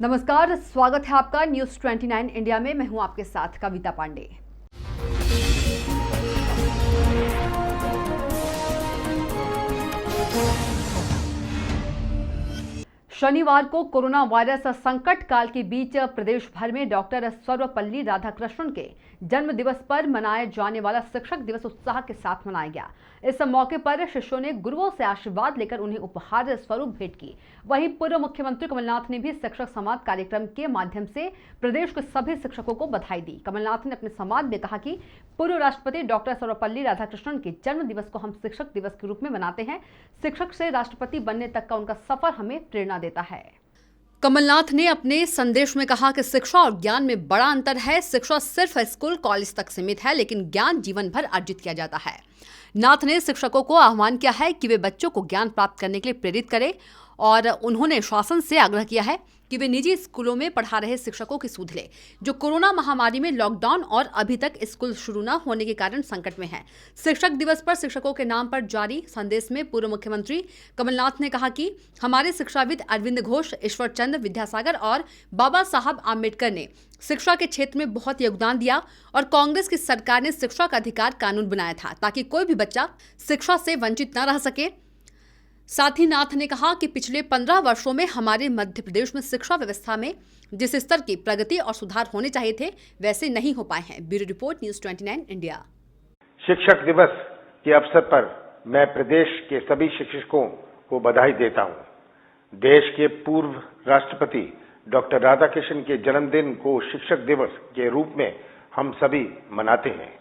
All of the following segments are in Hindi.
नमस्कार, स्वागत है आपका न्यूज 29 इंडिया में। मैं हूं आपके साथ कविता पांडे। शनिवार को कोरोना वायरस संकट काल के बीच प्रदेश भर में डॉक्टर सर्वपल्ली राधाकृष्णन के जन्म दिवस पर मनाया जाने वाला शिक्षक दिवस उत्साह के साथ मनाया गया। इस मौके पर शिष्यों ने गुरुओं से आशीर्वाद लेकर उन्हें उपहार स्वरूप भेंट की। वहीं पूर्व मुख्यमंत्री कमलनाथ ने भी शिक्षक संवाद कार्यक्रम के माध्यम से प्रदेश के सभी शिक्षकों को बधाई दी। कमलनाथ ने अपने संवाद में कहा कि पूर्व राष्ट्रपति डॉक्टर सर्वपल्ली राधाकृष्णन के जन्म दिवस को हम शिक्षक दिवस के रूप में मनाते हैं। शिक्षक से राष्ट्रपति बनने तक का उनका सफर हमें प्रेरणा देता है। कमलनाथ ने अपने संदेश में कहा कि शिक्षा और ज्ञान में बड़ा अंतर है। शिक्षा सिर्फ स्कूल कॉलेज तक सीमित है, लेकिन ज्ञान जीवन भर अर्जित किया जाता है। नाथ ने शिक्षकों को आह्वान किया है कि वे बच्चों को ज्ञान प्राप्त करने के लिए प्रेरित करें और उन्होंने शासन से आग्रह किया है कि वे निजी स्कूलों में पढ़ा रहे शिक्षकों की सुध लें, जो कोरोना महामारी में लॉकडाउन और अभी तक स्कूल शुरू न होने के कारण संकट में हैं। शिक्षक दिवस पर शिक्षकों के नाम पर जारी संदेश में पूर्व मुख्यमंत्री कमलनाथ ने कहा कि हमारे शिक्षाविद अरविंद घोष, ईश्वर चंद्र विद्यासागर और बाबा साहब आम्बेडकर ने शिक्षा के क्षेत्र में बहुत योगदान दिया और कांग्रेस की सरकार ने शिक्षा का अधिकार कानून बनाया था ताकि कोई भी बच्चा शिक्षा से वंचित न रह सके। साथ ही नाथ ने कहा कि पिछले 15 वर्षों में हमारे मध्य प्रदेश में शिक्षा व्यवस्था में जिस स्तर की प्रगति और सुधार होने चाहिए थे, वैसे नहीं हो पाए हैं। Bureau report, news 29 India. शिक्षक दिवस के अवसर पर मैं प्रदेश के सभी शिक्षकों को बधाई देता हूं। देश के पूर्व राष्ट्रपति डॉक्टर राधाकृष्णन के जन्मदिन को शिक्षक दिवस के रूप में हम सभी मनाते हैं।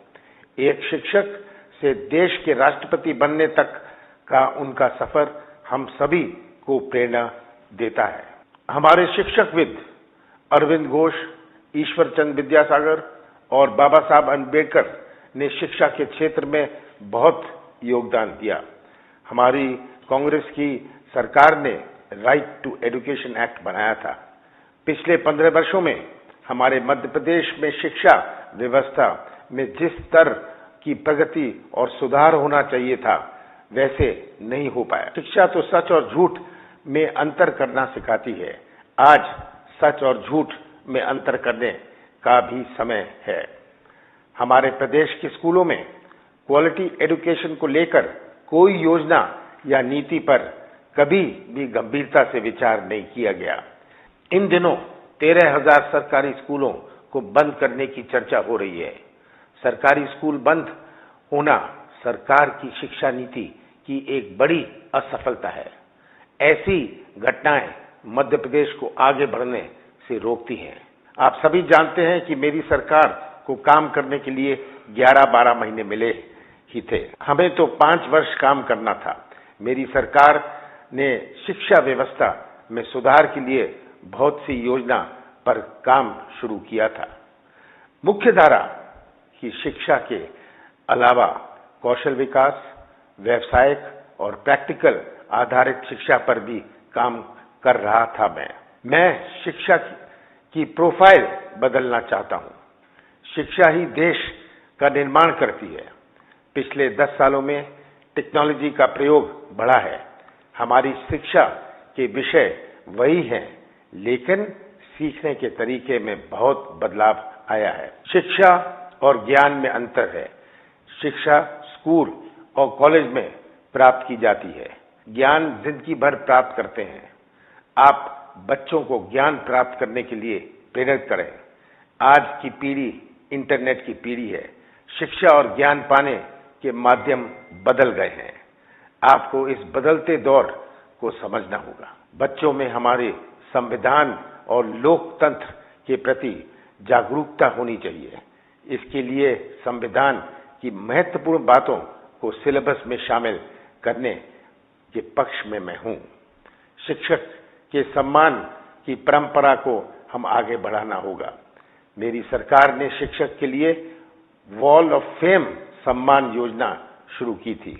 एक शिक्षक से देश के राष्ट्रपति बनने तक का उनका सफर हम सभी को प्रेरणा देता है। हमारे शिक्षकविद अरविंद घोष, ईश्वर चंद्र विद्यासागर और बाबा साहब आम्बेडकर ने शिक्षा के क्षेत्र में बहुत योगदान दिया। हमारी कांग्रेस की सरकार ने राइट टू एजुकेशन एक्ट बनाया था। पिछले 15 वर्षों में हमारे मध्य प्रदेश में शिक्षा व्यवस्था में जिस स्तर की प्रगति और सुधार होना चाहिए था, वैसे नहीं हो पाया। शिक्षा तो सच और झूठ में अंतर करना सिखाती है। आज सच और झूठ में अंतर करने का भी समय है। हमारे प्रदेश के स्कूलों में क्वालिटी एजुकेशन को लेकर कोई योजना या नीति पर कभी भी गंभीरता से विचार नहीं किया गया। इन दिनों 13,000 सरकारी स्कूलों को बंद करने की चर्चा हो रही है। सरकारी स्कूल बंद होना सरकार की शिक्षा नीति की एक बड़ी असफलता है। ऐसी घटनाएं मध्य प्रदेश को आगे बढ़ने से रोकती हैं। आप सभी जानते हैं कि मेरी सरकार को काम करने के लिए 11-12 महीने मिले ही थे। हमें तो 5 वर्ष काम करना था। मेरी सरकार ने शिक्षा व्यवस्था में सुधार के लिए बहुत सी योजना पर काम शुरू किया था। मुख्य धारा की शिक्षा के अलावा कौशल विकास, व्यावसायिक और प्रैक्टिकल आधारित शिक्षा पर भी काम कर रहा था। मैं शिक्षा की प्रोफाइल बदलना चाहता हूं। शिक्षा ही देश का निर्माण करती है। पिछले 10 सालों में टेक्नोलॉजी का प्रयोग बढ़ा है। हमारी शिक्षा के विषय वही हैं, लेकिन सीखने के तरीके में बहुत बदलाव आया है। शिक्षा और ज्ञान में अंतर है। शिक्षा स्कूल और कॉलेज में प्राप्त की जाती है। ज्ञान जिंदगी भर प्राप्त करते हैं। आप बच्चों को ज्ञान प्राप्त करने के लिए प्रेरित करें। आज की पीढ़ी इंटरनेट की पीढ़ी है। शिक्षा और ज्ञान पाने के माध्यम बदल गए हैं। आपको इस बदलते दौर को समझना होगा। बच्चों में हमारे संविधान और लोकतंत्र के प्रति जागरूकता होनी चाहिए। इसके लिए संविधान की महत्वपूर्ण बातों को सिलेबस में शामिल करने के पक्ष में मैं हूं। शिक्षक के सम्मान की परंपरा को हम आगे बढ़ाना होगा। मेरी सरकार ने शिक्षक के लिए wall of fame Samman Yojana शुरू की थी।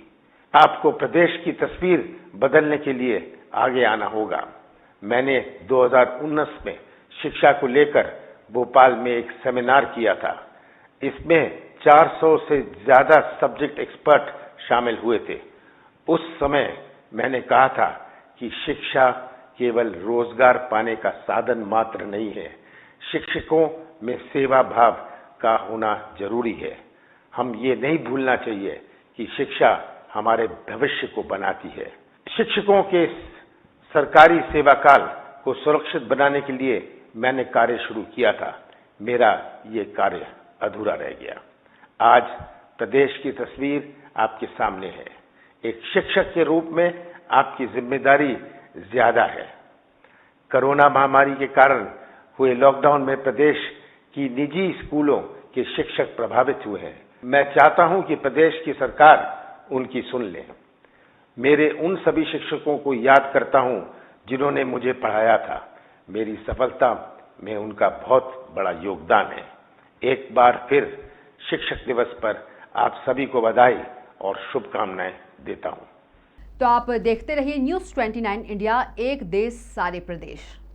आपको प्रदेश की तस्वीर बदलने के लिए आगे आना होगा। मैंने 2019 में शिक्षा को लेकर भोपाल में एक सेमिनार किया था। इसमें 400 से ज्यादा सब्जेक्ट एक्सपर्ट शामिल हुए थे। उस समय मैंने कहा था कि शिक्षा केवल रोजगार पाने का साधन मात्र नहीं है। शिक्षकों में सेवा भाव का होना जरूरी है। हम ये नहीं भूलना चाहिए कि शिक्षा हमारे भविष्य को बनाती है। शिक्षकों के सरकारी सेवा काल को सुरक्षित बनाने के लिए मैंने कार्य शुरू किया था। मेरा ये कार्य अधूरा रह गया। आज प्रदेश की तस्वीर आपके सामने है। एक शिक्षक के रूप में आपकी जिम्मेदारी ज्यादा है। कोरोना महामारी के कारण हुए लॉकडाउन में प्रदेश की निजी स्कूलों के शिक्षक प्रभावित हुए हैं। मैं चाहता हूं कि प्रदेश की सरकार उनकी सुन ले। मेरे उन सभी शिक्षकों को याद करता हूं जिन्होंने मुझे पढ़ाया था। मेरी सफलता में उनका बहुत बड़ा योगदान है। एक बार फिर शिक्षक दिवस पर आप सभी को बधाई और शुभकामनाएं देता हूं। तो आप देखते रहिए न्यूज़ 29 इंडिया, एक देश सारे प्रदेश।